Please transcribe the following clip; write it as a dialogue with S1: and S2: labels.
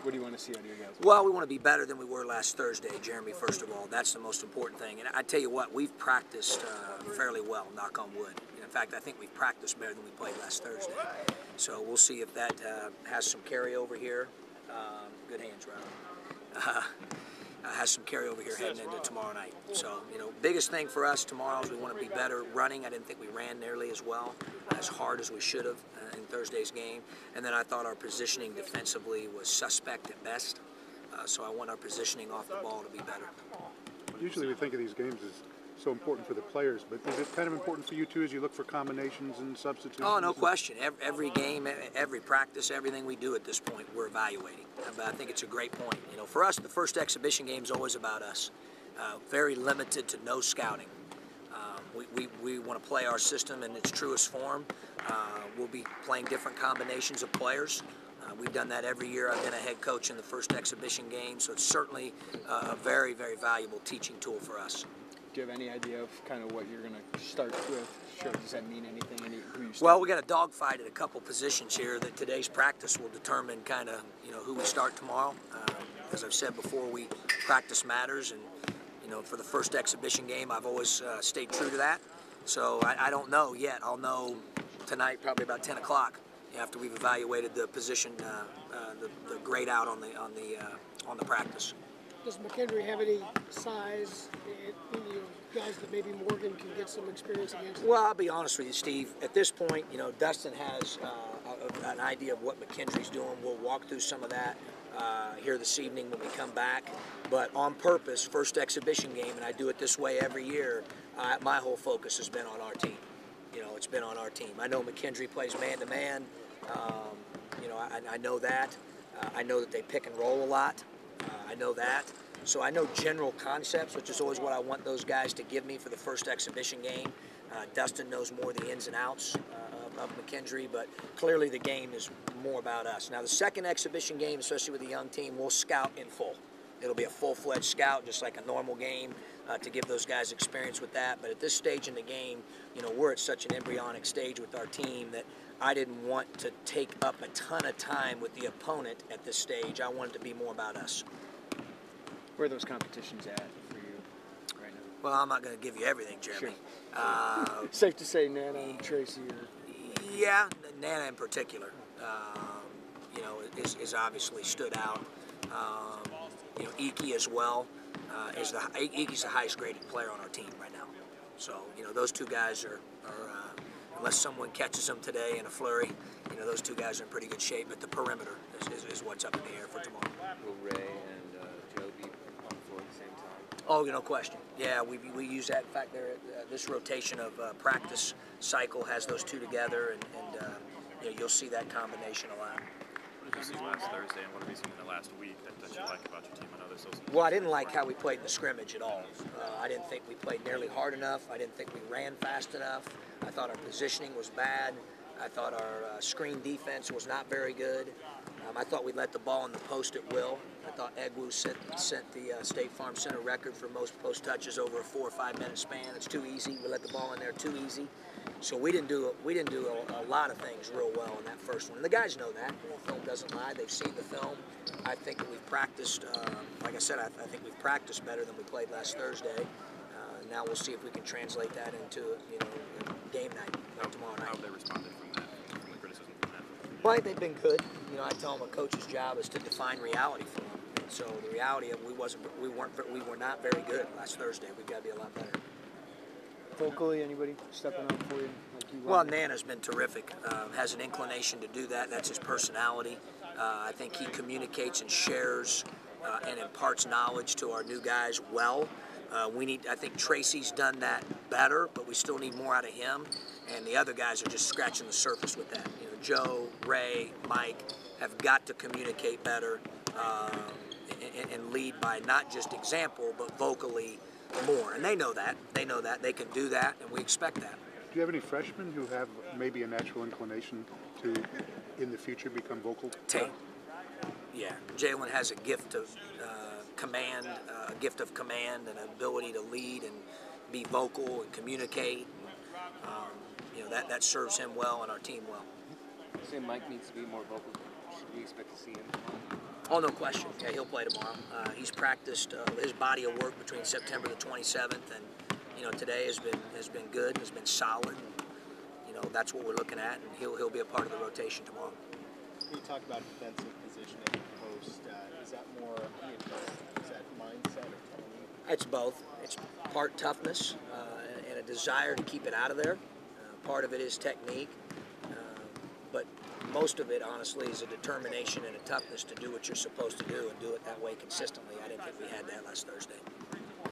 S1: What do you want to see out of your guys?
S2: Well, we want to be better than we were last Thursday, Jeremy, first of all. That's the most important thing. And I tell you what, we've practiced fairly well, knock on wood. In fact, I think we've practiced better than we played last Thursday. So we'll see if that has some carryover here. Good hands, Rob. Has some carryover here heading into tomorrow night. So, biggest thing for us tomorrow is we want to be better running. I didn't think we ran nearly as well, as hard as we should have in Thursday's game. And then I thought our positioning defensively was suspect at best. So I want our positioning off the ball to be better.
S3: Usually we think of these games as so important for the players, but is it kind of important for you too as you look for combinations and substitutions?
S2: Oh, no question. Every game, every practice, everything we do at this point, we're evaluating. But I think it's a great point. For us, the first exhibition game is always about us. Very limited to no scouting. We want to play our system in its truest form. We'll be playing different combinations of players. We've done that every year. I've been a head coach in the first exhibition game, so it's certainly a very, very valuable teaching tool for us.
S1: Do you have any idea of kind of what you're going to start with? Sure. Does that mean anything?
S2: Well, we got a dogfight at a couple positions here that today's practice will determine kind of who we start tomorrow. As I've said before, practice matters, and for the first exhibition game, I've always stayed true to that. So I don't know yet. I'll know tonight, probably about 10 o'clock, after we've evaluated the position, the grade out on the practice.
S4: Does McKendree have any size, guys that maybe Morgan can get some experience against?
S2: Well, I'll be honest with you, Steve. At this point, Dustin has an idea of what McKendree's doing. We'll walk through some of that here this evening when we come back. But on purpose, first exhibition game, and I do it this way every year, my whole focus has been on our team. It's been on our team. I know McKendree plays man-to-man. I know that. I know that they pick and roll a lot. I know that. So I know general concepts, which is always what I want those guys to give me for the first exhibition game. Dustin knows more of the ins and outs of McKendree, but clearly the game is more about us. Now the second exhibition game, especially with the young team, we'll scout in full. It'll be a full-fledged scout, just like a normal game, to give those guys experience with that. But at this stage in the game, we're at such an embryonic stage with our team that I didn't want to take up a ton of time with the opponent at this stage. I wanted to be more about us.
S1: Where are those competitions at for you right now?
S2: Well, I'm not going to give you everything, Jeremy.
S1: Sure. Safe to say Nana and Tracy are...
S2: Yeah, Nana in particular, is obviously stood out. Iki as well. Iki's the highest graded player on our team right now. So, those two guys are unless someone catches them today in a flurry, those two guys are in pretty good shape. But the perimeter is what's up in the air for tomorrow.
S5: Will Ray and Joe be on the floor at the same time?
S2: Oh, no question. Yeah, we use that. In fact, this rotation of practice cycle has those two together, and you'll see that combination a lot.
S6: What did you see last Thursday, and what have you seen in the last week that you like about your team? I know there's still some...
S2: Well, I didn't like how we played in the scrimmage at all. I didn't think we played nearly hard enough. I didn't think we ran fast enough. I thought our positioning was bad. I thought our screen defense was not very good. I thought we let the ball in the post at will. I thought Egwu set the State Farm Center record for most post touches over a 4 or 5 minute span. It's too easy. We let the ball in there too easy. So we didn't do a lot of things real well in that first one. And the guys know that. The film doesn't lie. They've seen the film. I think that we've practiced. Like I said, I think we've practiced better than we played last Thursday. Now we'll see if we can translate that into game night tomorrow night.
S6: How have they responded from the criticism from that?
S2: Well, they've been good. I tell them a coach's job is to define reality for them. And so the reality of we were not very good last Thursday. We've got to be a lot better.
S1: Vocally, anybody stepping up for you?
S2: Well, Nana's been terrific. Has an inclination to do that. That's his personality. I think he communicates and shares and imparts knowledge to our new guys well. I think Tracy's done that better, but we still need more out of him. And the other guys are just scratching the surface with that. Joe, Ray, Mike have got to communicate better and lead by not just example, but vocally more. And they know that. They know that. They can do that, and we expect that.
S3: Do you have any freshmen who have maybe a natural inclination to, in the future, become vocal?
S2: Tate. Yeah. Jalen has a gift of command, and an ability to lead and be vocal and communicate. That serves him well and our team well.
S5: You say Mike needs to be more vocal. Should we expect to see him tomorrow?
S2: Oh, no question. Yeah, he'll play tomorrow. He's practiced his body of work between September the 27th and today has been good. Has been solid. And, that's what we're looking at, and he'll be a part of the rotation tomorrow.
S7: When you talk about defensive positioning post, is that more? Is that mindset or technique?
S2: It's both. It's part toughness and a desire to keep it out of there. Part of it is technique, but most of it, honestly, is a determination and a toughness to do what you're supposed to do and do it that way consistently. I didn't think we had that last Thursday.